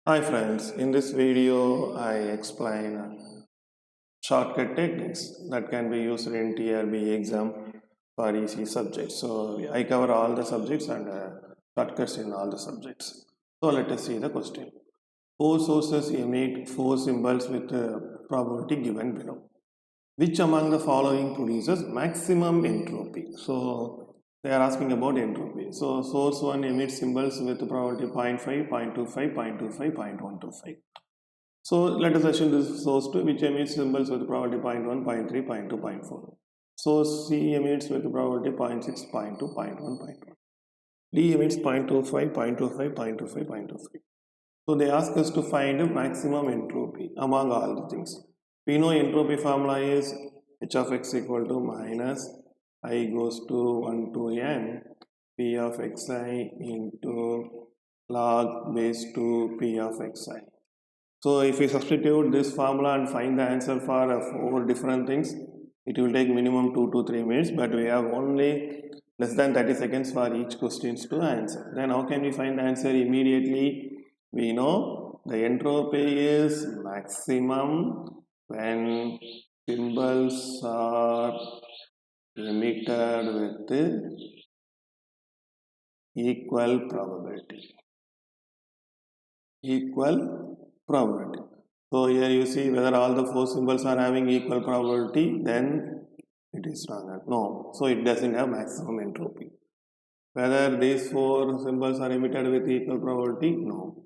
Hi friends, in this video I explain shortcut techniques that can be used in TRB exam for easy subjects. So I cover all the subjects and shortcuts in all the subjects. So let us see the question. Four sources emit four symbols with probability given below. Which among the following produces maximum entropy? So they are asking about entropy. So source 1 emits symbols with probability 0.5, 0.25, 0.25, 0.125. So let us assume this is source 2 which emits symbols with probability 0.1, 0.3, 0.2, 0.4. Source C emits with probability 0.6, 0.2, 0.1, 0.1. D emits 0.25, 0.25, 0.25, 0.25. So they ask us to find maximum entropy among all the things. We know entropy formula is h of x equal to minus I goes to 1 to n p of xi into log base 2 p of xi. So if we substitute this formula and find the answer for 4 different things, it will take minimum 2 to 3 minutes, but we have only less than 30 seconds for each questions to answer. Then how can we find the answer immediately? We know the entropy is maximum when symbols are emitted with equal probability. So here you see whether all the four symbols are having equal probability, then it is wrong. No, so it doesn't have maximum entropy. Whether these four symbols are emitted with equal probability, no.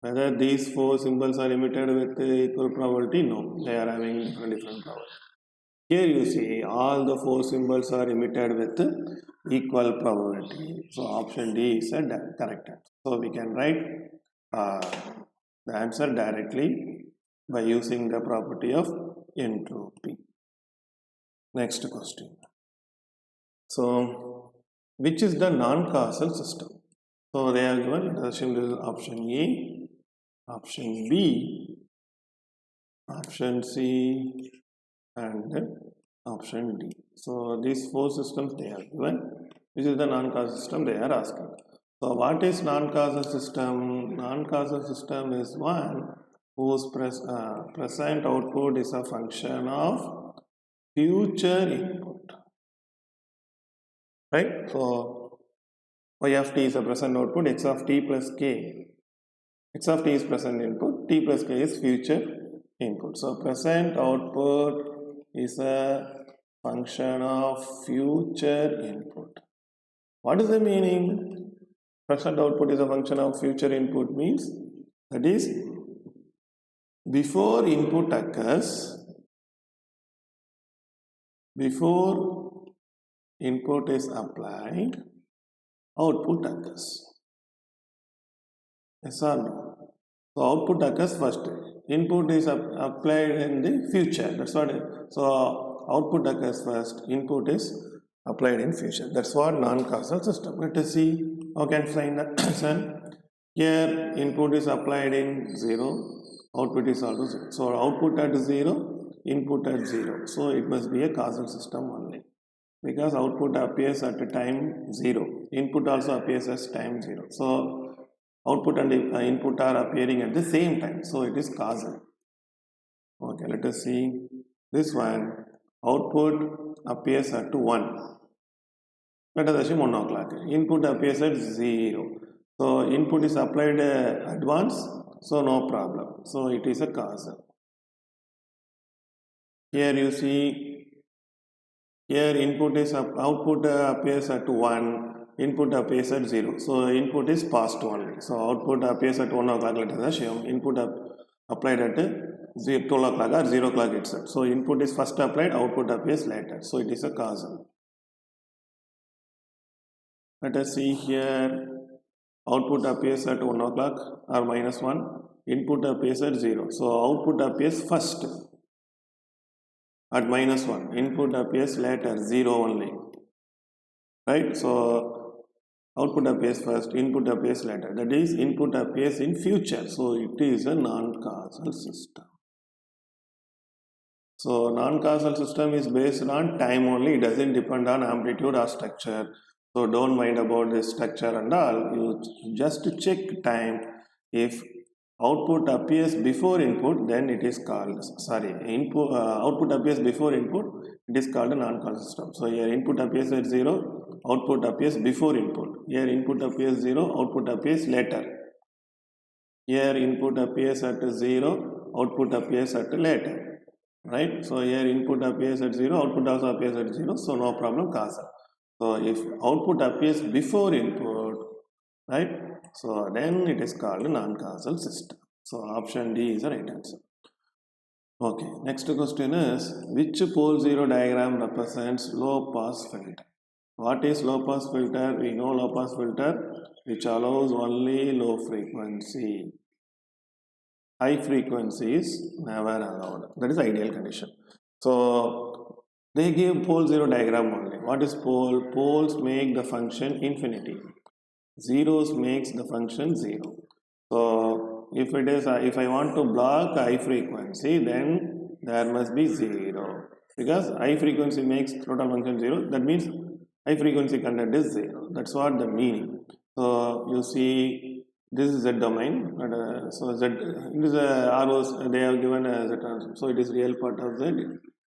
Whether these four symbols are emitted with equal probability, no. They are having different probability. Here you see all the four symbols are emitted with equal probability. So option D is a correct answer. So we can write the answer directly by using the property of entropy. Next question. So, which is the non-causal system? So they are given, let us assume this is option A, option B, option C, and option D. So these four systems they are given. Which is the non-causal system they are asking. So what is non-causal system? Non-causal system is one whose present output is a function of future input. Right? So y of t is a present output, x of t plus k. X of t is present input, t plus k is future input. So present output is a function of future input. What is the meaning? Present output is a function of future input means that is before input occurs, before input is applied, output occurs. Yes or no? So output occurs first. Input is applied in the future. That's what. So output occurs first. Input is applied in future. That's what non-causal system. Let us see how can find the answer. Here input is applied in 0, output is also 0. So output at 0, input at 0. So it must be a causal system only. Because output appears at time 0. Input also appears as time 0. So output and input are appearing at the same time. So it is causal. Okay, let us see this one. Output appears at 1. Let us assume 1 o'clock. Input appears at 0. So input is applied advance, so no problem. So it is a causal. Here you see, here input is output appears at 1, input appears at 0. So input is past only. So output appears at 1 o'clock. Let us assume input applied at 12 o'clock or 0 o'clock itself. So input is first applied, output appears later. So it is a causal. Let us see here. Output appears at 1 o'clock or minus 1. Input appears at 0. So output appears first at minus 1. Input appears later, 0 only. Right? So output appears first, input appears later. That is, input appears in future. So it is a non-causal system. So non-causal system is based on time only. It doesn't depend on amplitude or structure. So don't mind about this structure and all. You just check time. If output appears before input, then it is called, output appears before input, it is called a non-causal system. So here input appears at 0, output appears before input. Here input appears 0, output appears later. Here input appears at 0, output appears at later. Right? So here input appears at 0, output also appears at 0, so no problem, causal. So if output appears before input, right? So then it is called a non-causal system. So option D is the right answer. Okay, next question is, which pole zero diagram represents low pass filter? What is low pass filter? We know low pass filter which allows only low frequency. High frequency is never allowed. That is ideal condition. So they give pole zero diagram only. What is pole? Poles make the function infinity. Zeros makes the function 0. So if it is if I want to block high frequency, then there must be 0, because high frequency makes total function 0. That means high frequency content is 0. That's what the meaning. So you see, this is Z domain. So Z, it is a ROs, they have given a Z transform. So it is real part of Z.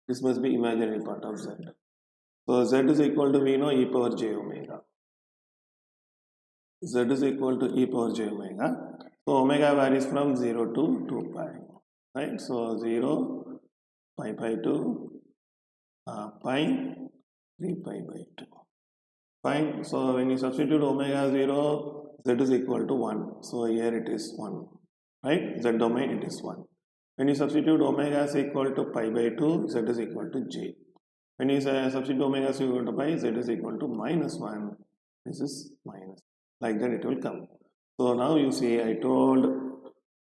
This must be imaginary part of Z. So Z is equal to, we know, e power j omega. Z is equal to e power j omega. So omega varies from 0 to 2 pi, right? So 0, pi by 2, pi, 3 pi by 2. Fine. So when you substitute omega 0, Z is equal to 1. So here it is 1, right? Z domain, it is 1. When you substitute omega is equal to pi by 2, Z is equal to j. When you substitute omega is equal to pi, Z is equal to minus 1. This is minus. Like that it will come. So now you see, I told,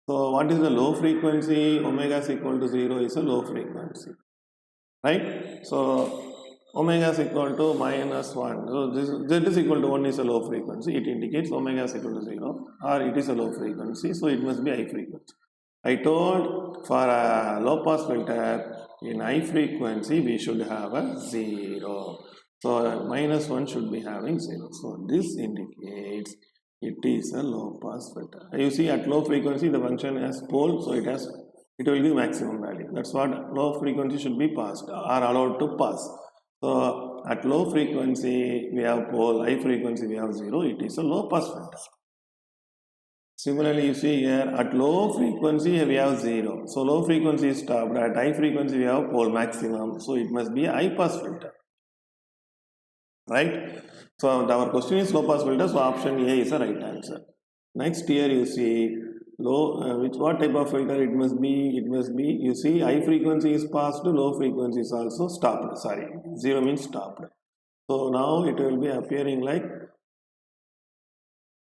so what is the low frequency? Omega is equal to 0 is a low frequency, right? So omega is equal to minus 1. So this Z is equal to 1 is a low frequency. It indicates omega is equal to 0, or it is a low frequency, so it must be high frequency. I told for a low pass filter in high frequency we should have a 0. So minus 1 should be having 0. So this indicates it is a low pass filter. You see, at low frequency the function has pole, so it will give maximum value. That's what low frequency should be passed or allowed to pass. So at low frequency we have pole, high frequency we have 0. It is a low pass filter. Similarly, you see here at low frequency we have 0. So low frequency is stopped. At high frequency we have pole maximum. So it must be a high pass filter. Right? So our question is low pass filter. So option A is the right answer. Next here you see low, what type of filter it must be? It must be, you see, high frequency is passed, low frequency is also stopped. Sorry, 0 means stopped. So now it will be appearing like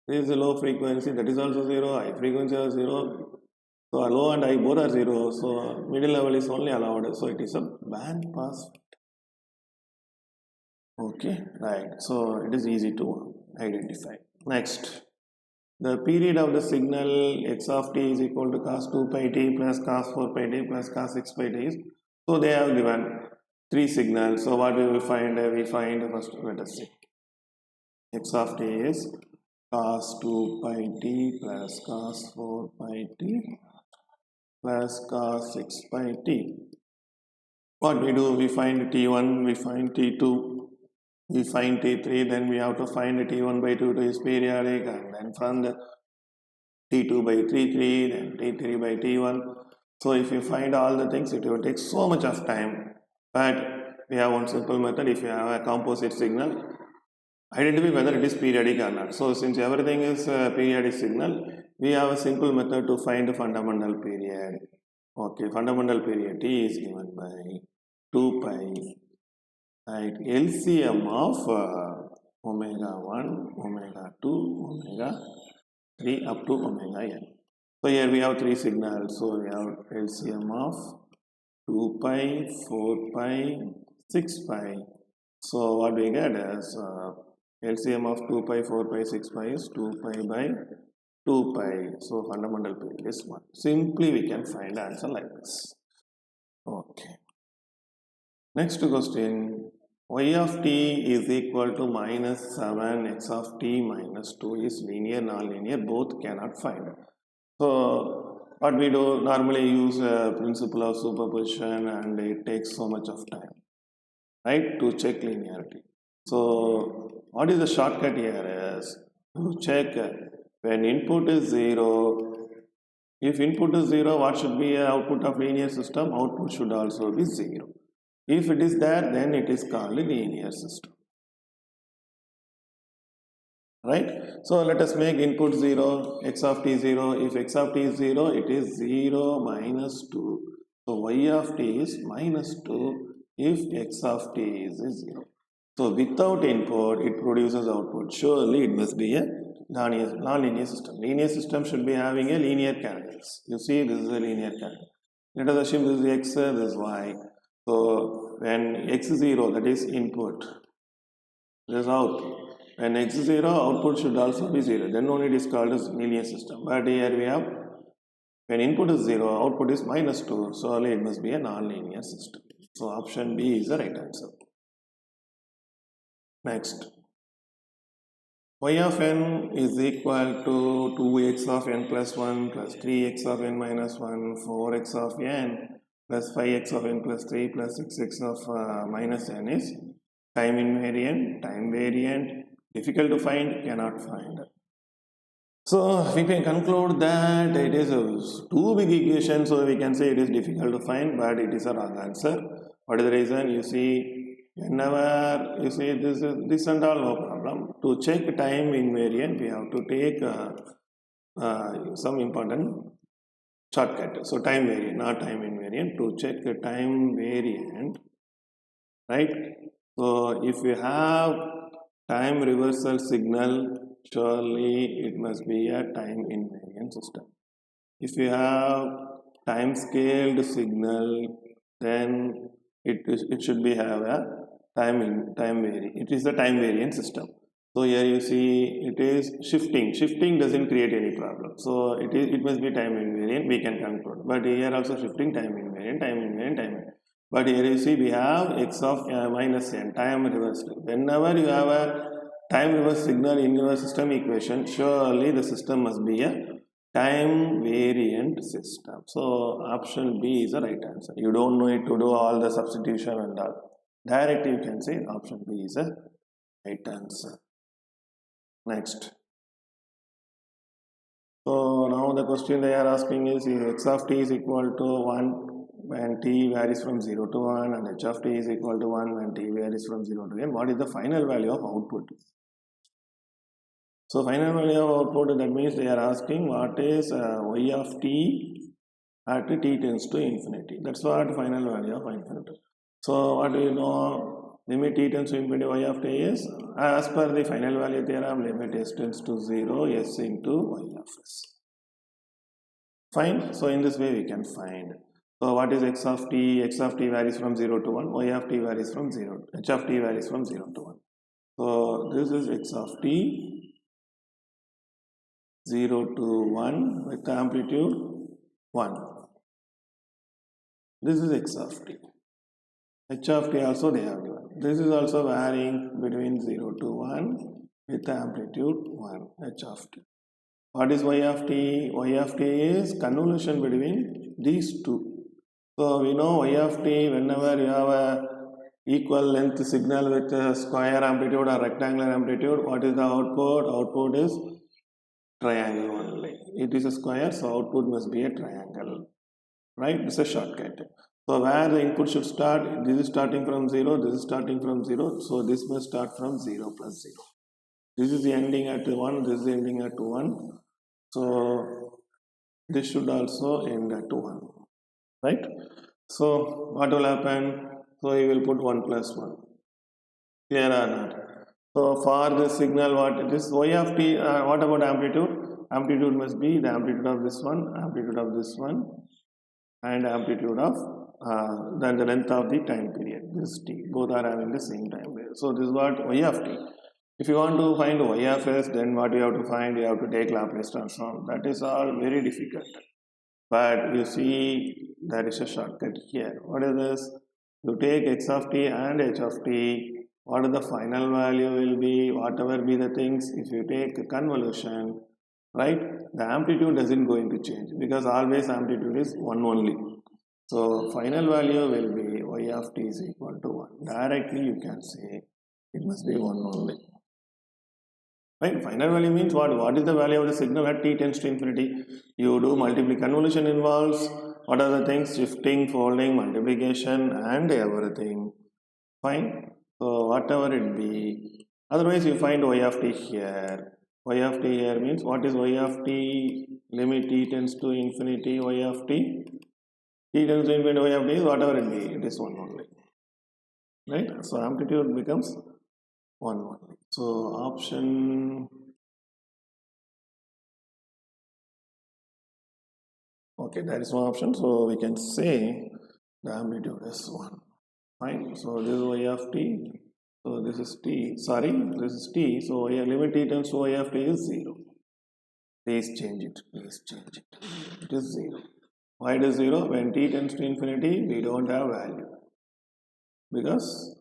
this is a low frequency, that is also 0, high frequency is 0. So low and high both are 0. So middle level is only allowed. So it is a band pass. Okay, right. So it is easy to identify. Next, the period of the signal x of t is equal to cos 2 pi t plus cos 4 pi t plus cos 6 pi t. So they have given 3 signals. So what we will find? We find first, let us see. X of t is cos 2 pi t plus cos 4 pi t plus cos 6 pi t. What we do? We find t1, we find t2, we find t3, then we have to find t1 by 2 is periodic, and then from the t2 by t3, then t3 by t1. So if you find all the things, it will take so much of time. But we have one simple method. If you have a composite signal, identify whether it is periodic or not. So since everything is a periodic signal, we have a simple method to find the fundamental period. Okay, fundamental period t is given by 2 pi, right, LCM of omega 1, omega 2, omega 3 up to omega n. So here we have 3 signals. So we have LCM of 2 pi, 4 pi, 6 pi. So what we get is LCM of 2 pi, 4 pi, 6 pi is 2 pi by 2 pi. So fundamental period is 1. Simply we can find the answer like this. Okay. Next question. Y of t is equal to minus 7, x of t minus 2 is linear, non-linear, both cannot find. So what we do normally use a principle of superposition, and it takes so much of time, right, to check linearity. So what is the shortcut here is to check when input is 0. If input is 0, what should be a output of linear system? Output should also be 0. If it is there, then it is called a linear system. Right? So let us make input 0, x of t 0. If x of t is 0, it is 0 minus 2. So y of t is minus 2 if x of t is 0. So without input, it produces output. Surely it must be a non-linear system. Linear system should be having a linear characters. You see, this is a linear character. Let us assume this is x, this is y. So when x is 0, that is input, this is output. When x is 0, output should also be 0. Then only it is called as linear system. But here we have, when input is 0, output is minus 2. So only it must be a non-linear system. So option B is the right answer. Next. Y of n is equal to 2x of n plus 1 plus 3x of n minus 1, 4x of n plus 5x of n plus 3 plus 6x of minus n is time invariant, time variant, difficult to find, cannot find. So we can conclude that it is too big equation, so we can say it is difficult to find, but it is a wrong answer. What is the reason? You see, whenever you see this and all, no problem. To check time invariant, we have to take some important shortcut. So time variant, not time invariant. To check the time variant, right? So if we have time reversal signal, surely it must be a time invariant system. If you have time scaled signal, then it should be have a time variant. It is a time variant system. So here you see it is shifting. Shifting doesn't create any problem. So it must be time invariant. We can conclude. But here also shifting, time invariant, time invariant, time invariant. But here you see we have x of minus n, time reversal. Whenever you have a time reverse signal in your system equation, surely the system must be a time variant system. So option B is the right answer. You don't need to do all the substitution and all. Directly you can say option B is a right answer. Next. So now the question they are asking is x of t is equal to 1 when t varies from 0 to 1, and h of t is equal to 1 when t varies from 0 to n. What is the final value of output? So final value of output, that means they are asking what is y of t at t tends to infinity. That's what final value of infinity. So what do you know? Limit t tends to infinity, y of t is, as per the final value theorem, limit s tends to 0, s into y of s. Fine. So in this way we can find. So what is x of t? X of t varies from 0 to 1, y of t varies from 0, h of t varies from 0 to 1. So this is x of t, 0 to 1 with amplitude 1. This is x of t. H of t also they have given. This is also varying between 0 to 1 with amplitude 1, h of t. What is y of t? Y of t is convolution between these two. So we know y of t, whenever you have a equal length signal with a square amplitude or rectangular amplitude, what is the output? Output is triangle only. It is a square, so output must be a triangle. Right? This is a shortcut. So where the input should start, this is starting from 0, this is starting from 0, so this must start from 0 plus 0. This is ending at 1, this is ending at 1. So this should also end at 1. Right? So what will happen? So you will put 1 plus 1. Clear or not? So for the signal, what this y of t, what about amplitude? Amplitude must be the amplitude of this one, amplitude of this one, and amplitude of then the length of the time period, this t. Both are having the same time period. So this is what y of t. If you want to find y of s, then what you have to find? You have to take Laplace transform. That is all very difficult. But you see, there is a shortcut here. What is this? You take x of t and h of t. What is the final value will be? Whatever be the things, if you take a convolution, right? the amplitude doesn't going to change because always amplitude is 1 only. So final value will be y of t is equal to 1. Directly you can say it must be 1 only. Right? Final value means what? What is the value of the signal at t tends to infinity? You do multiplication. Convolution involves what are the things? Shifting, folding, multiplication, and everything. Fine. So whatever it be. Otherwise, you find y of t here. Y of t here means what is y of t? Limit t tends to infinity. Y of t. T tends to infinity. Y of t is whatever it be. It is 1 only. Right. So amplitude becomes 1 only. So option. Okay, that is one option. So we can say the amplitude is 1. Fine. So this is y of t. So this is t. Sorry, this is t. So y limit t tends to y of t is 0. Please change it. Please change it. It is 0. Why it is 0? When t tends to infinity, we don't have value. Because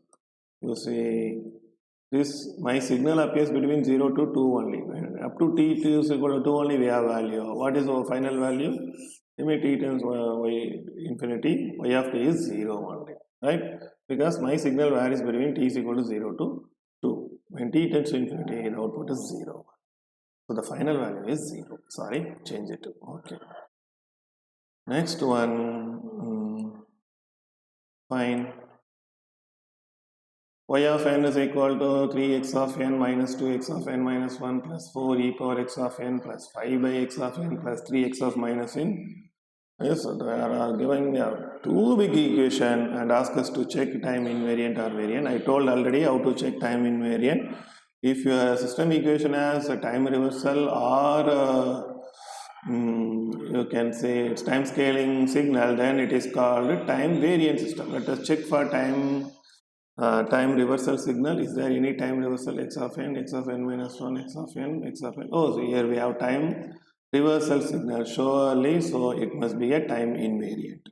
you see this my signal appears between 0 to 2 only. When up to t is equal to 2 only we have value. What is our final value? Limit t tends to infinity, y of t is 0 only. Right? Because my signal varies between t is equal to 0 to 2. When t tends to infinity, the output is 0. So the final value is 0. Sorry, change it. Okay. Next one, fine. Y of n is equal to 3x of n minus 2x of n minus 1 plus 4 e power x of n plus 5 by x of n plus 3x of minus n. Yes, they are giving two big equation and ask us to check time invariant or variant. I told already how to check time invariant. If your system equation has a time reversal or you can say it's time scaling signal, then it is called time variant system. Let us check for time reversal signal. Is there any time reversal x of n minus 1, x of n, x of n? Oh, so here we have time reversal signal. Surely, so it must be a time invariant,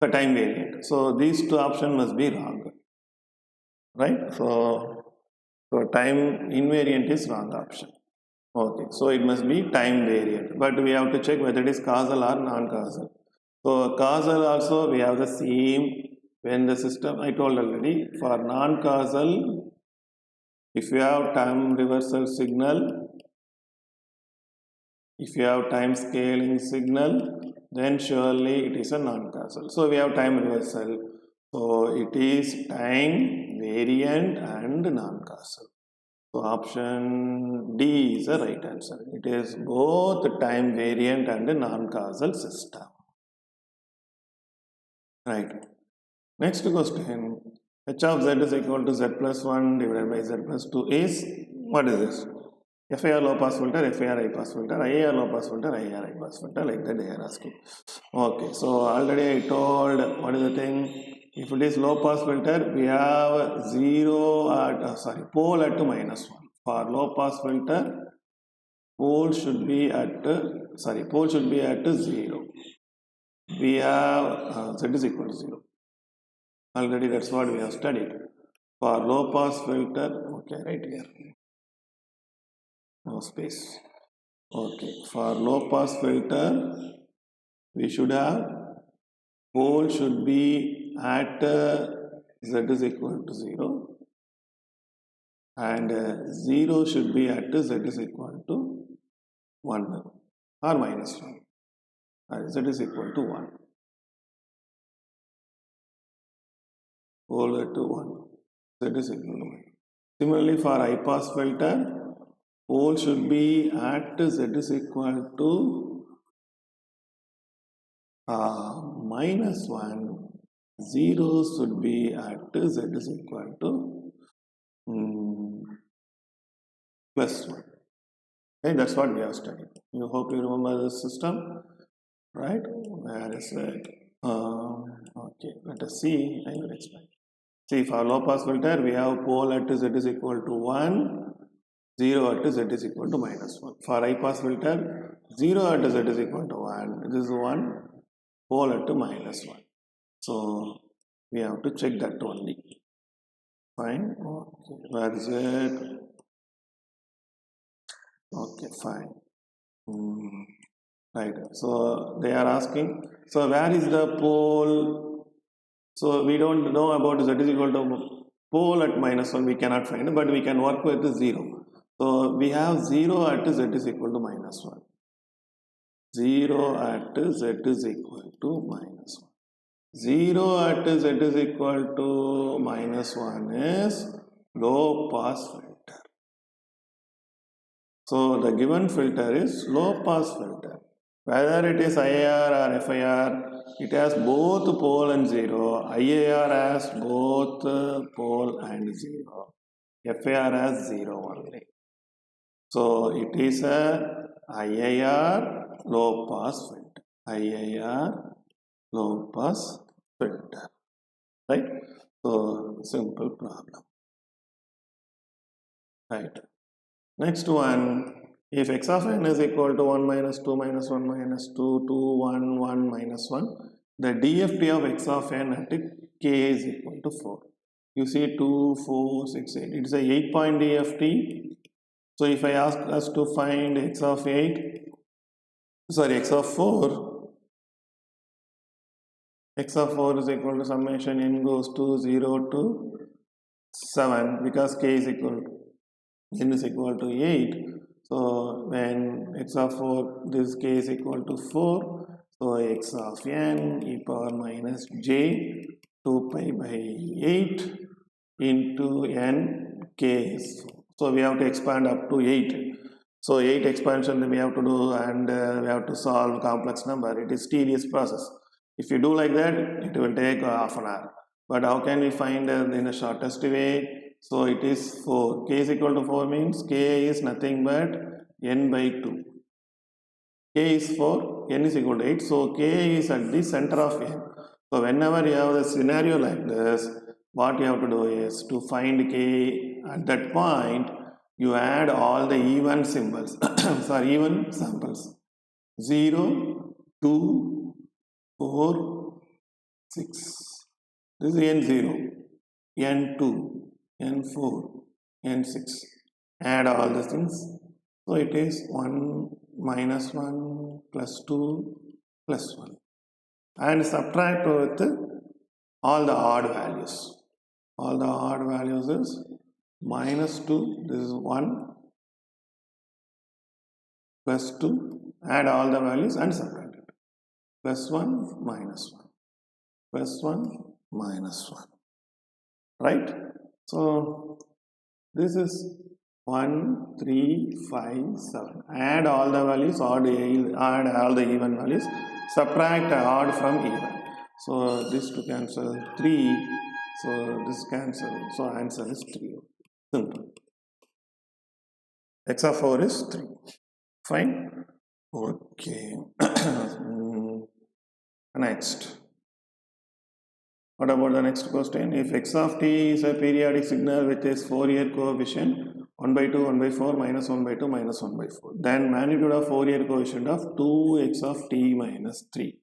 a time variant. So these two options must be wrong, right? So time invariant is wrong option. Okay, so it must be time variant, but we have to check whether it is causal or non-causal. So causal also we have the same. When the system, I told already, for non-causal, if you have time reversal signal, if you have time scaling signal, then surely it is a non-causal. So we have time reversal. So it is time variant and non-causal. So option D is the right answer. It is both time variant and non-causal system. Right. Next question. H of z is equal to z plus 1 divided by z plus 2 is, what is this? FIR low pass filter, FIR high pass filter, IAR low pass filter, IAR high pass filter, like that they are asking. Okay, so already I told what is the thing. If it is low pass filter, we have 0 at, pole at minus 1. For low pass filter, pole should be at, pole should be at 0. We have z is equal to 0. Already that's what we have studied. For low pass filter, okay, right here. No space. Okay, for low pass filter, we should have pole should be at z is equal to 0 and 0 should be at z is equal to 1 or minus 1. Z is equal to 1. Pole to 1. Z is equal to 1. Similarly, for high pass filter, pole should be at z is equal to minus 1. 0 should be at z is equal to plus 1. Okay, that's what we have studied. You hope you remember this system, right? Where is it? Okay, let us see. I will explain. See, for low pass filter, we have pole at z is equal to 1, 0 at z is equal to minus 1. For high pass filter, 0 at z is equal to 1. This is 1, pole at minus 1. So, we have to check that only. Fine. Okay, where is it? Okay, fine. Right. So they are asking, so where is the pole? So we don't know about z is equal to pole at -1, we cannot find, but we can work with 0. So we have 0 at z is equal to -1. 0 at z is equal to -1. 0 at z is equal to -1 is low pass filter. So the given filter is low pass filter. Whether it is IAR or FIR, it has both pole and 0. IAR has both pole and 0. FIR has 0 only. So it is a IAR low pass filter. IAR low pass filter. Right? So simple problem. Right. Next one. If x of n is equal to 1 minus 2 minus 1 minus 2, 2, 1, 1 minus 1, the DFT of x of n at k is equal to 4. You see 2, 4, 6, 8. It is a 8-point DFT. So if I ask us to find x of 4, x of 4 is equal to summation n goes to 0 to 7 because k is equal to n is equal to 8. So when x of 4, this k is equal to 4, so x of n e power minus j 2 pi by 8 into n k is 4. So we have to expand up to 8. So 8 expansion we have to do, and we have to solve complex number. It is tedious process. If you do like that, it will take half an hour. But how can we find in the shortest way? So it is 4. K is equal to 4 means k is nothing but n by 2. K is 4, n is equal to 8. So k is at the center of n. So whenever you have a scenario like this, what you have to do is to find k at that point, you add all the even symbols, sorry, even samples. 0, 2, 4, 6. This is n0, n2. n4, n6, add all the things. So it is 1 minus 1 plus 2 plus 1, and subtract with all the odd values. All the odd values is minus 2, this is 1, plus 2, add all the values and subtract it. Plus 1, minus 1, plus 1, minus 1, right? So this is 1, 3, 5, 7. Add all the values, add all the even values, subtract odd from even. So this to cancel 3. So this cancel. So answer is 3. Simple. X of 4 is 3. Fine. Okay. Next. What about the next question? If x of t is a periodic signal with its Fourier coefficient 1 by 2, 1 by 4, minus 1 by 2, minus 1 by 4, then magnitude of Fourier coefficient of 2x of t minus 3.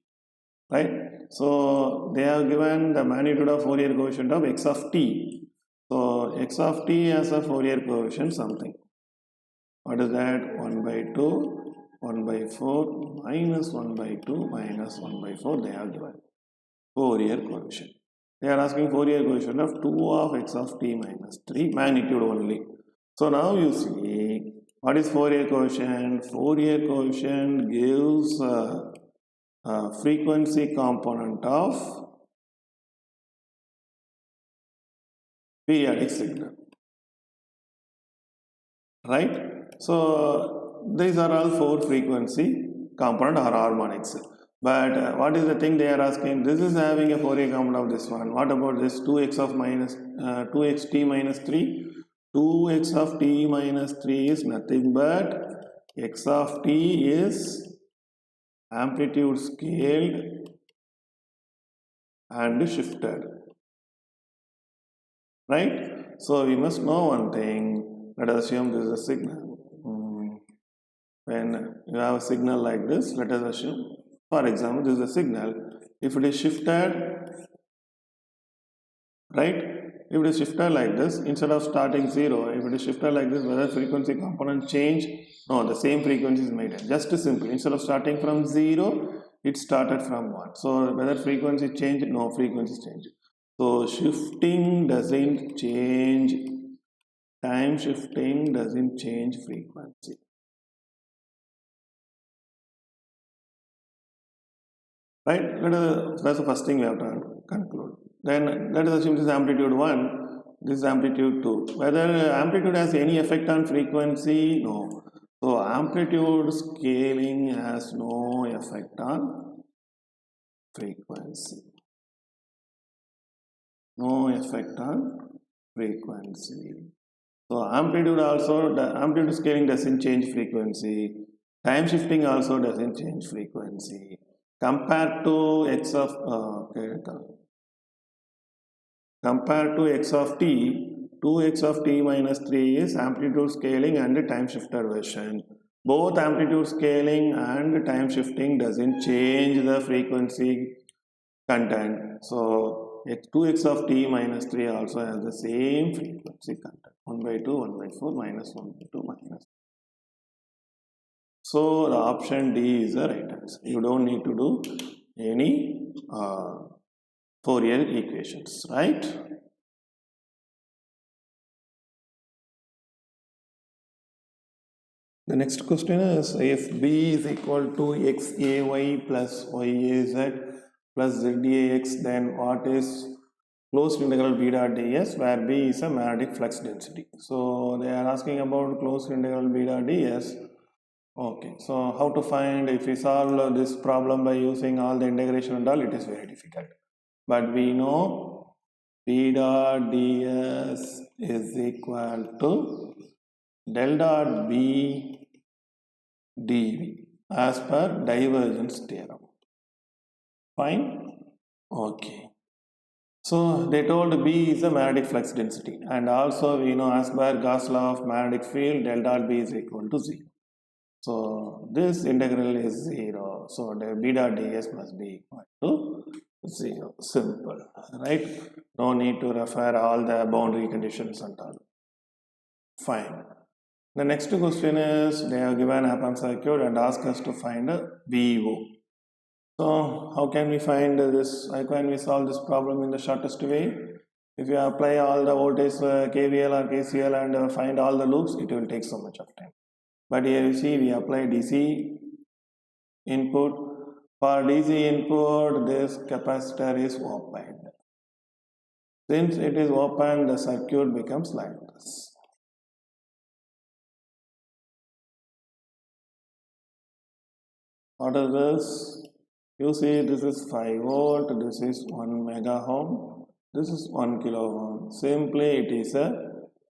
Right? So they have given the magnitude of Fourier coefficient of x of t. So x of t has a Fourier coefficient something. What is that? 1 by 2, 1 by 4, minus 1 by 2, minus 1 by 4. They have given Fourier coefficient. They are asking Fourier coefficient of 2 of x of t minus 3, magnitude only. So now you see, what is Fourier coefficient? Fourier coefficient gives a frequency component of periodic signal. Right? So these are all 4 frequency component or harmonics. But what is the thing they are asking? This is having a Fourier component of this one. What about this 2x of 2xt minus 3? 2x of t minus 3 is nothing but x of t is amplitude scaled and shifted. Right? So we must know one thing. Let us assume this is a signal. When you have a signal like this, let us assume, for example, this is a signal. If it is shifted, right? if it is shifted like this, instead of starting 0, if it is shifted like this, whether frequency component change? No, the same frequency is maintained. Just simple. Instead of starting from 0, it started from 1. So whether frequency change? No, frequency change. So shifting doesn't change. Time shifting doesn't change frequency. Right? That's the first thing we have to conclude. Then let us assume this is amplitude 1, this is amplitude 2. Whether amplitude has any effect on frequency? No. So amplitude scaling has no effect on frequency. No effect on frequency. So amplitude also, the amplitude scaling doesn't change frequency. Time shifting also doesn't change frequency. Compared to x of compared to x of t, 2x of t minus 3 is amplitude scaling and time shifted version. Both amplitude scaling and time shifting doesn't change the frequency content. So 2x of t minus 3 also has the same frequency content. 1 by 2, 1 by 4, minus 1 by 2, minus. So the option D is the right answer. You don't need to do any Fourier equations, right? The next question is, if B is equal to xay plus yaz plus zax, then what is closed integral b dot ds, where B is a magnetic flux density. So they are asking about closed integral b dot ds. Okay, so how to find? If we solve this problem by using all the integration and all, it is very difficult. But we know b dot ds is equal to del dot b dv as per divergence theorem. Fine? Okay. So they told B is a magnetic flux density, and also we know as per Gauss law of magnetic field, del dot B is equal to 0. So this integral is 0. So the b dot ds must be equal to 0. Simple, right? No need to refer all the boundary conditions and all. Fine. The next question is, they have given op-amp circuit and ask us to find a VO. So how can we find this? How can we solve this problem in the shortest way? If you apply all the voltage KVL or KCL and find all the loops, it will take so much of time. But here you see we apply DC input. For DC input, this capacitor is opened. Since it is open, the circuit becomes like this. What is this? You see, this is 5 volt, this is 1 mega ohm, this is 1 kilo ohm. Simply it is a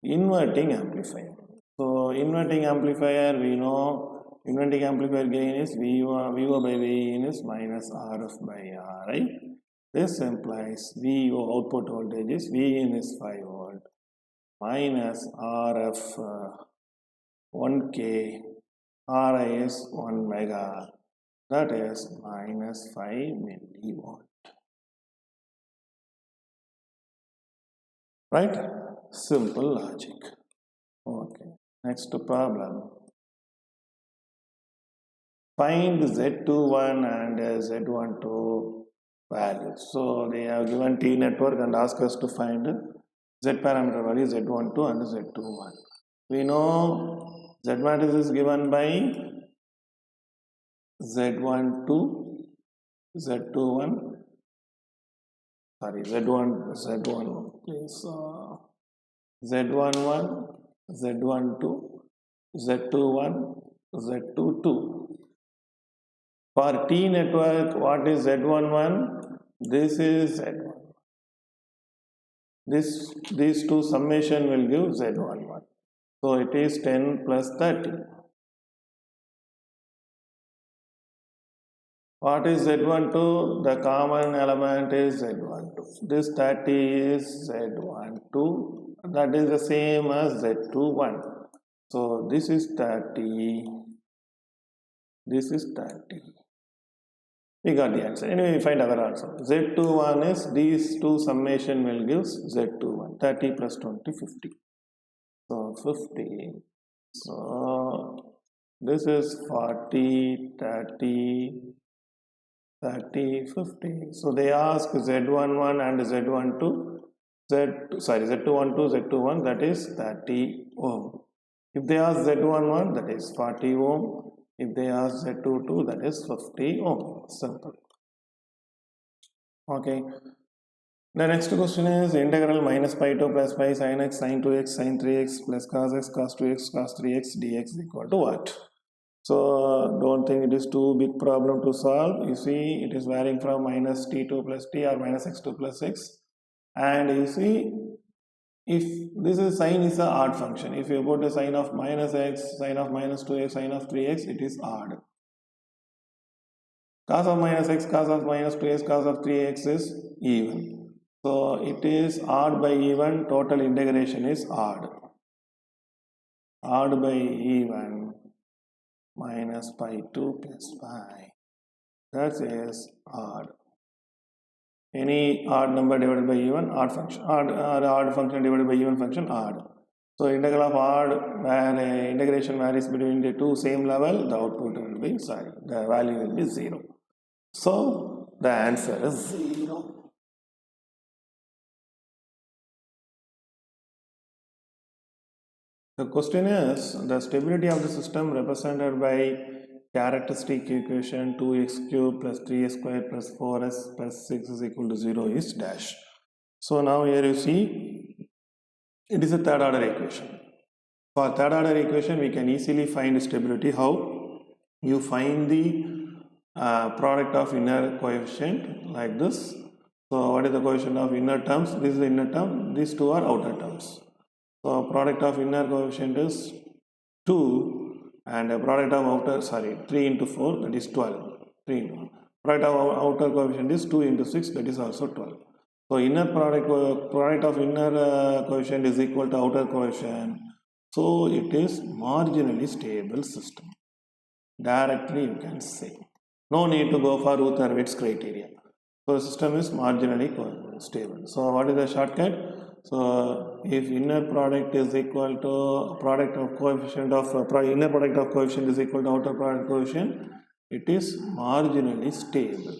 inverting amplifier. So inverting amplifier, we know inverting amplifier gain is VO by Vin is minus RF by Ri. This implies VO output voltage is Vin is 5 volt minus RF 1K, Ri is 1 mega. That is minus 5 milliwatt. Right? Simple logic. Okay. Next problem. Find Z21 and Z12 values. So they have given T network and ask us to find Z parameter value Z12 and Z21. We know Z matrix is given by Z12, Z21, sorry, Z1, please, Z11, Z12, Z21, Z22. For T network, what is Z11? This is Z1. These two summation will give Z11. So it is 10 plus 30. What is Z12? The common element is Z12. This 30 is Z12. That is the same as Z21. So this is 30. This is 30. We got the answer. Anyway, we find other answer. Z21 is these two summation will give Z21 30 plus 20 50. So 50. So this is 40 30 30 50. So they ask Z11 and Z12 Z212 Z21, that is 30 ohm. If they ask Z11, that is 40 ohm. If they ask Z22, that is 50 ohm. Simple. Okay. The next question is integral minus pi 2 plus pi sin x sin 2x sin 3x plus cos x cos 2x cos 3x dx equal to what? So don't think it is too big problem to solve. You see it is varying from minus t2 plus t or minus x2 plus x. And you see, if this is sine is a odd function, if you put a sine of minus x, sine of minus 2x, sine of 3x, it is odd. Cos of minus x, cos of minus 2x, cos of 3x is even. So it is odd by even, total integration is odd. Odd by even minus pi 2 plus pi. That is odd. Any odd number divided by even, odd function. Odd function divided by even function, odd. So integral of odd, where integration varies between the two same level, the output will be, the value will be 0. So the answer is 0. The question is, the stability of the system represented by characteristic equation 2x cube plus 3x square plus 4s plus 6 is equal to 0 is dash. So now here you see, it is a third order equation. For third order equation, we can easily find stability. How? You find the product of inner coefficient like this. So what is the coefficient of inner terms? This is the inner term, these two are outer terms. So product of inner coefficient is 2 and product of outer, 3 into 4, that is 12. 3 into product of outer coefficient is 2 into 6, that is also 12. So inner product of inner coefficient is equal to outer coefficient. So it is marginally stable system. Directly you can say. No need to go for Routh-Hurwitz criteria. So the system is marginally stable. So what is the shortcut? So if inner product is equal to product of coefficient of inner product of coefficient is equal to outer product coefficient, it is marginally stable.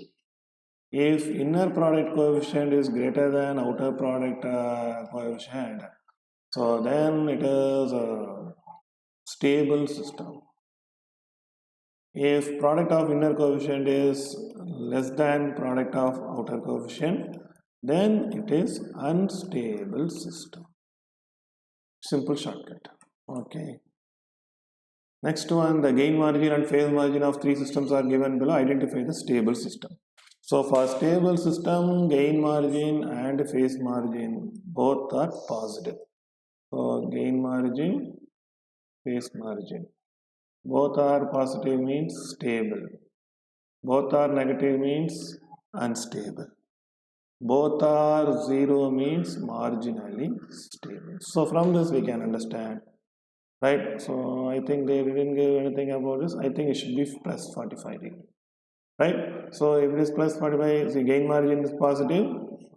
If inner product coefficient is greater than outer product coefficient, so then it is a stable system. If product of inner coefficient is less than product of outer coefficient, then it is unstable system. Simple shortcut. Okay. Next one, the gain margin and phase margin of three systems are given below. Identify the stable system. So for stable system, gain margin and phase margin both are positive. So gain margin, phase margin. Both are positive means stable. Both are negative means unstable. Both are 0 means marginally stable. So from this we can understand, right? So I think they didn't give anything about this. I think it should be plus 45 degree, right? So if it is plus 45, the gain margin is positive,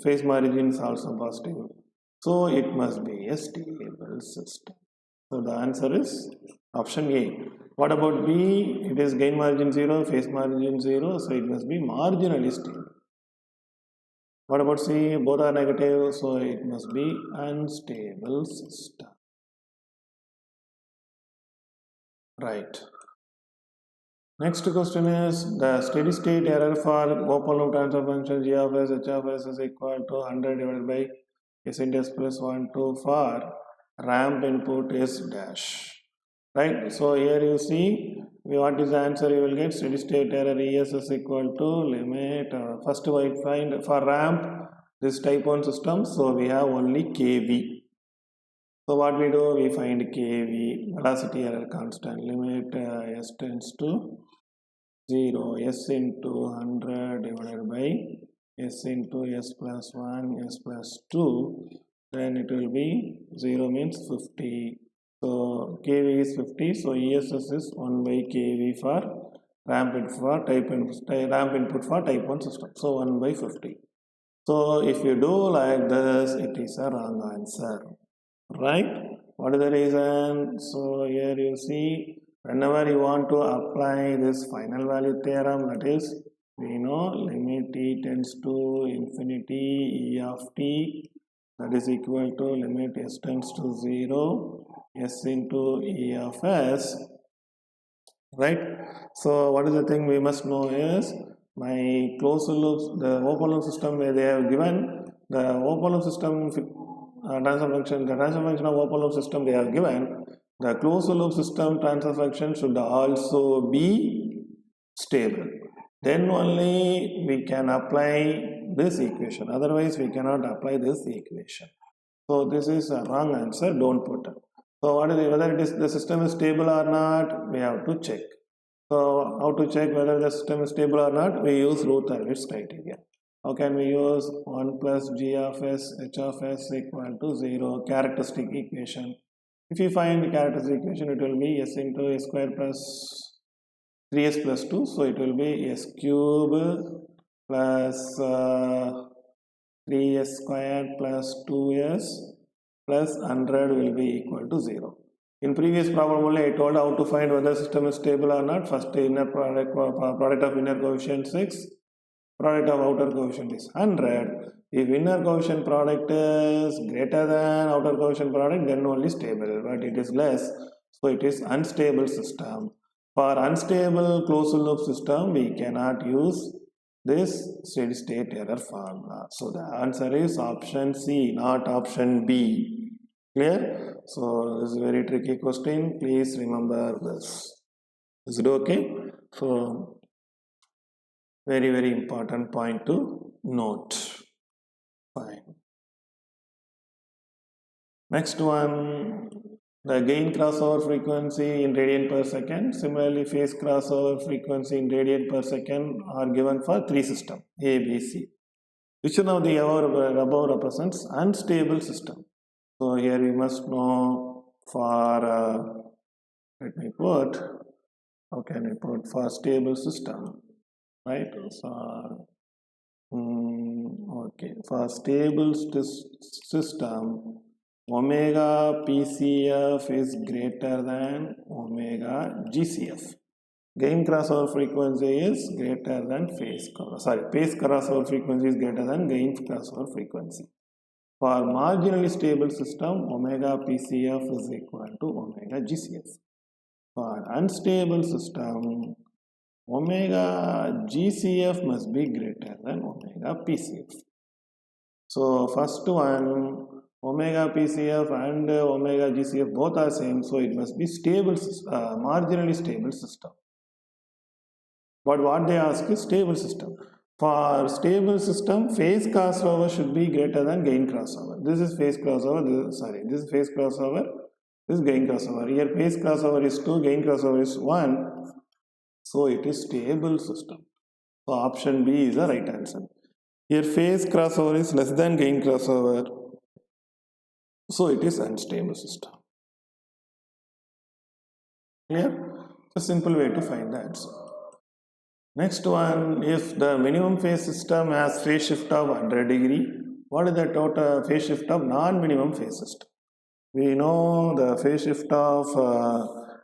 phase margin is also positive. So it must be a stable system. So the answer is option A. What about B? It is gain margin 0, phase margin 0, so it must be marginally stable. What about C? Both are negative, so it must be unstable system. Right. Next question is the steady state error for open loop transfer function g of s h of s is equal to 100 divided by s into s plus 1 2 for ramp input is dash. Right. So here you see what is the answer you will get. Steady state error es is equal to limit. First I find for ramp this type 1 system, so we have only kV. So what we do, we find kV, velocity error constant, limit s tends to 0, s into 100 divided by s into s plus 1, s plus 2, then it will be 0 means 50. So kV is 50, so ESS is 1 by kV for ramp input for type 1 system. So 1 by 50. So if you do like this, it is a wrong answer, right? What is the reason? So here you see, whenever you want to apply this final value theorem, that is, we know limit t tends to infinity e of t, that is equal to limit s tends to 0 s into e of s, right? So what is the thing we must know is, my closed loop, the open loop system where they have given the open loop system transfer function, the transfer function of open loop system they have given, the closed loop system transfer function should also be stable. Then only we can apply this equation, otherwise we cannot apply this equation. So this is a wrong answer, don't put it. So what is it, whether it is the system is stable or not, we have to check. So how to check whether the system is stable or not? We use Routh-Hurwitz criteria. How can we use 1 plus g of s h of s equal to 0 characteristic equation? If you find the characteristic equation, it will be s into s square plus 3s plus 2. So it will be s cube plus 3s square plus 2s plus 100 will be equal to 0. In previous problem only I told how to find whether system is stable or not. First inner product of inner coefficient 6, product of outer coefficient is 100. If inner coefficient product is greater than outer coefficient product, then only stable, but it is less, so it is unstable system. For unstable closed loop system, we cannot use this steady state error formula. So the answer is option C, not option B. Clear? So this is a very tricky question. Please remember this. Is it okay? So very important point to note. Fine. Next one, the gain crossover frequency in radian per second. Similarly, phase crossover frequency in radian per second are given for 3 systems A, B, C. Which one of the above represents unstable system? So here we must know for let me put, how can I put, for stable system, right? So okay, for stable system, omega PCF is greater than omega GCF. Gain crossover frequency is greater than phase crossover frequency is greater than gain crossover frequency. For marginally stable system, omega PCF is equal to omega GCF. For unstable system, omega GCF must be greater than omega PCF. So first one, omega PCF and omega GCF both are same, so it must be stable, marginally stable system. But what they ask is stable system. For stable system, phase crossover should be greater than gain crossover. This is phase crossover, this is phase crossover, this is gain crossover. Here phase crossover is 2, gain crossover is 1. So it is stable system. So option B is the right answer. Here phase crossover is less than gain crossover. So it is unstable system. Clear? It's a simple way to find the answer. Next one, if the minimum phase system has phase shift of 100 degree, what is the total phase shift of non-minimum phase system? We know the phase shift of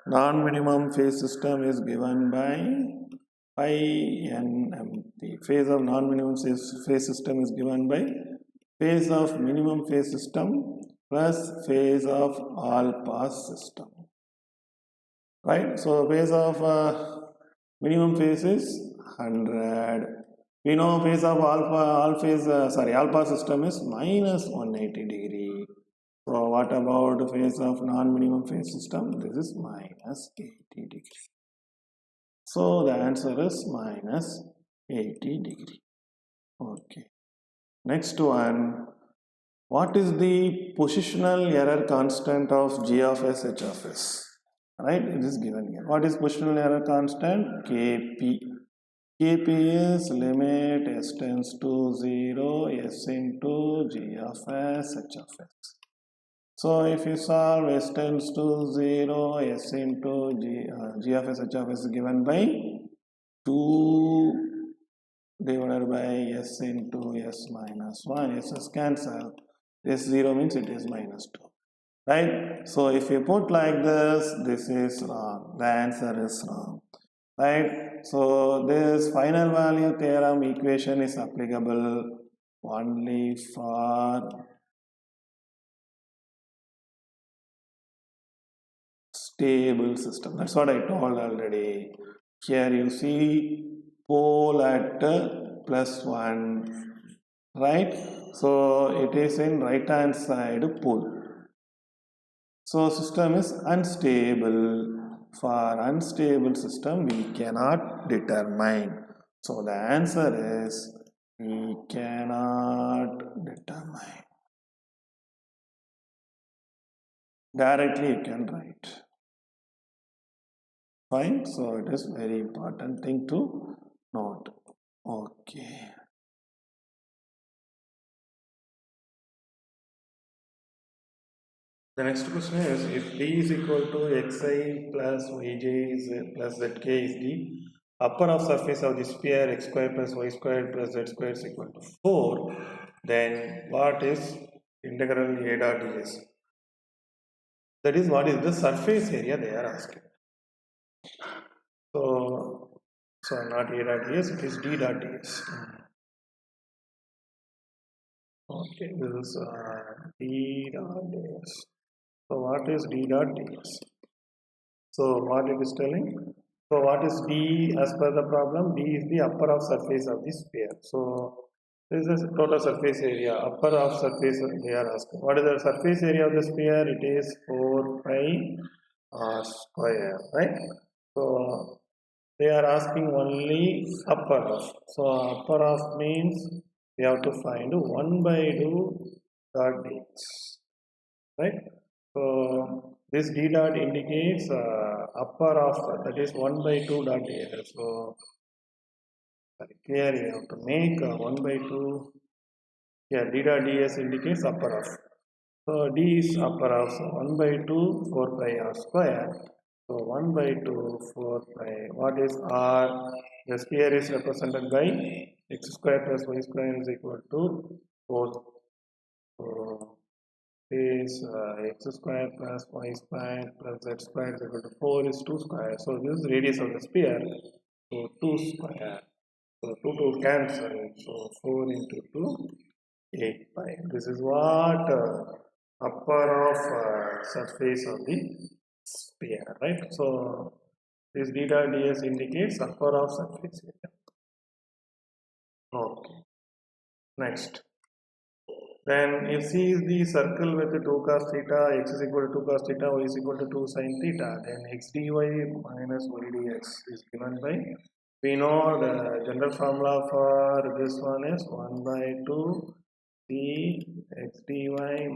non-minimum phase system is given by pi nmt. Phase of non-minimum phase system is given by phase of minimum phase system plus phase of all pass system. Right? So phase of minimum phase is 100. We know phase of all pass system is minus 180 degree. So what about phase of non-minimum phase system? This is minus 80 degree. So the answer is minus 80 degree. Okay. Next one. What is the positional error constant of g of s, h of s? Right, it is given here. What is positional error constant? Kp. Kp is limit s tends to 0 s into g of s, h of s. So if you solve s tends to 0 s into g of s, h of s is given by 2 divided by s into s minus 1, s is cancel, s0 means it is minus 2, right? So if you put like this is wrong, the answer is wrong, right? So this final value theorem equation is applicable only for stable system. That's what I told already. Here you see pole at +1, right? So it is in right hand side pole. So system is unstable. For unstable system we cannot determine. So the answer is we cannot determine. Directly you can write. Fine. So it is very important thing to note. Okay. The next question is, if d is equal to xi plus yj is plus zk is the upper of surface of the sphere x square plus y squared plus z squared is equal to 4, then what is integral a dot ds? That is, what is the surface area they are asking. So not a dot ds, it is d dot ds. Okay, this is d dot ds. So what is d dot ds? So what it is telling? So what is d as per the problem? D is the upper of surface of the sphere. So this is total surface area, upper of surface they are asking. What is the surface area of the sphere? It is 4 pi r square, right? So they are asking only upper of. So upper of means we have to find 1 by 2 dot dx, right? So this d dot indicates upper of, that is 1 by 2 dot dx. So here you have to make 1 by 2. Here d dot ds indicates upper of. So d is upper of, so 1 by 2 4 pi r square. So 1 by 2 4 pi. What is r? The sphere is represented by x square plus y square is equal to 4. So is x square plus y square plus z square is equal to 4 is 2 square. So this is radius of the sphere. So 2 square. So 2 to cancel. So 4 into 2, 8 pi. This is what upper of surface of the sphere, right? So this d dot ds indicates upper of surface area. Okay. Next. Then if C is the circle with 2 cos theta, x is equal to 2 cos theta, y is equal to 2 sin theta, then x dy minus y dx is given by, we know the general formula for this one is 1 by 2 c x dy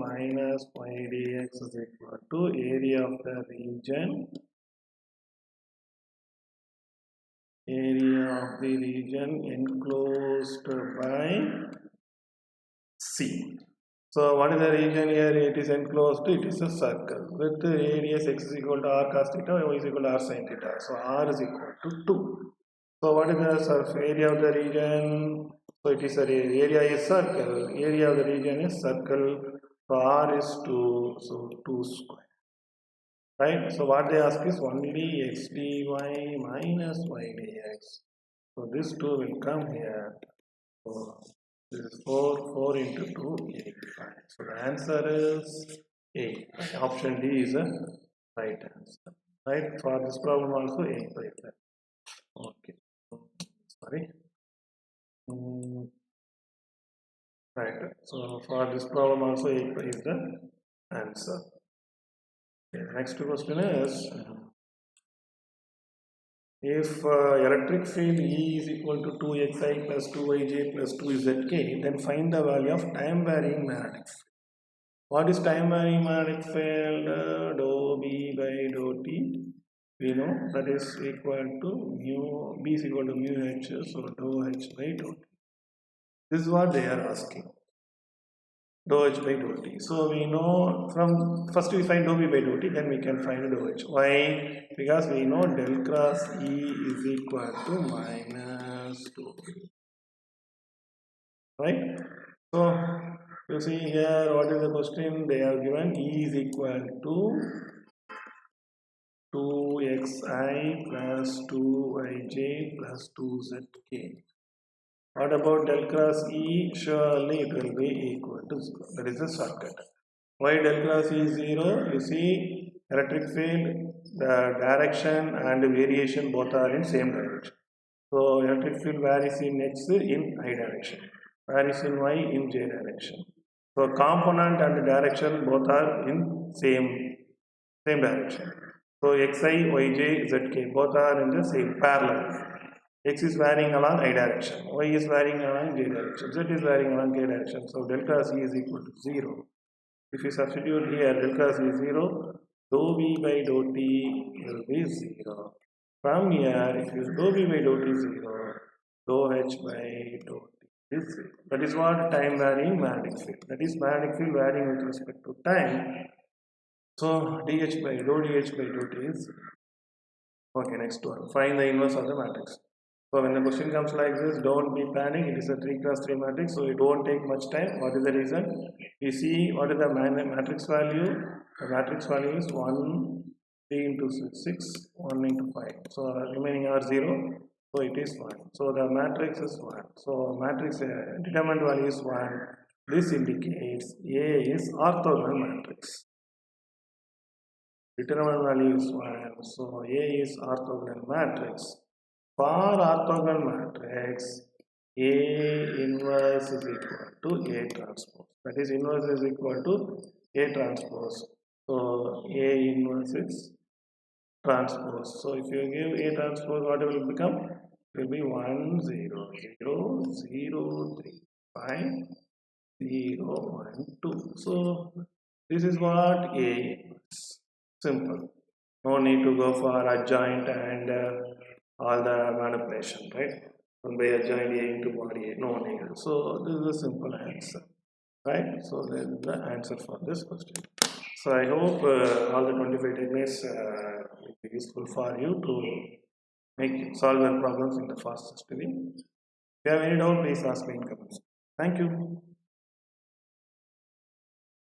minus y dx is equal to area of the region enclosed by C. So what is the region here? It is enclosed, it is a circle with the radius x is equal to r cos theta, y is equal to r sin theta. So r is equal to 2. So what is the surface area of the region? So it is a area is circle, area of the region is circle, so r is 2, so 2 square. Right? So what they ask is only x dy minus y dx. So this 2 will come here. So this is 4 into 2, 8 pi. So the answer is 8. Option D is the right answer. Right? For this problem also 8 by 5. Okay. Sorry. Right. So for this problem also 8 pi is the answer. Okay. Next question is, if electric field E is equal to 2xi plus 2yj plus 2zk, then find the value of time varying magnetic field. What is time varying magnetic field? Dou B by dou T. We know that is equal to mu, B is equal to mu H, so dou H by dou T. This is what they are asking. dou h by dou t. So we know from first we find dou v by dou t, then we can find dou h. Why? Because we know del cross E is equal to minus dou v. Right? So you see here what is the question they have given. E is equal to 2xi plus 2yj plus 2zk. What about del cross E? Surely it will be equal to 0. That is the shortcut. Why del cross E is 0? You see electric field, the direction and the variation both are in same direction. So electric field varies in x in I direction, varies in y in j direction. So component and direction both are in same direction. So xi, yj, zk both are in the same parallel. X is varying along I direction, y is varying along j direction, z is varying along k direction. So del cross E is equal to 0. If you substitute here del cross E is 0, dou v by dou t will be 0. From here, if you dou v by dou t is 0, dou h by dou t is 0. That is what time varying magnetic field. That is magnetic field varying with respect to time. So dh by dou t is 0. Okay, next one. Find the inverse of the matrix. So when the question comes like this, don't be panic. It is a 3 cross 3 matrix, so it won't take much time. What is the reason? We see what is the matrix value. The matrix value is 1, 3 into 6, 1 into 5. So remaining are 0. So it is 1. So the matrix is 1. So matrix determinant value is 1. This indicates A is orthogonal matrix. Determinant value is 1. So A is orthogonal matrix. For orthogonal matrix, A inverse is equal to A transpose. That is, inverse is equal to A transpose. So A inverse is transpose. So if you give A transpose, what it will become? It will be 1 0 0 0 3 5 0 1 2. So this is what A is. Simple. No need to go for adjoint and all the manipulation, right? One by adjoint A into body A, no need. So this is a simple answer, right? So this is the answer for this question. So I hope all the 25 techniques will be useful for you to solve your problems in the fastest way. If you have any doubt, please ask me in comments. Thank you.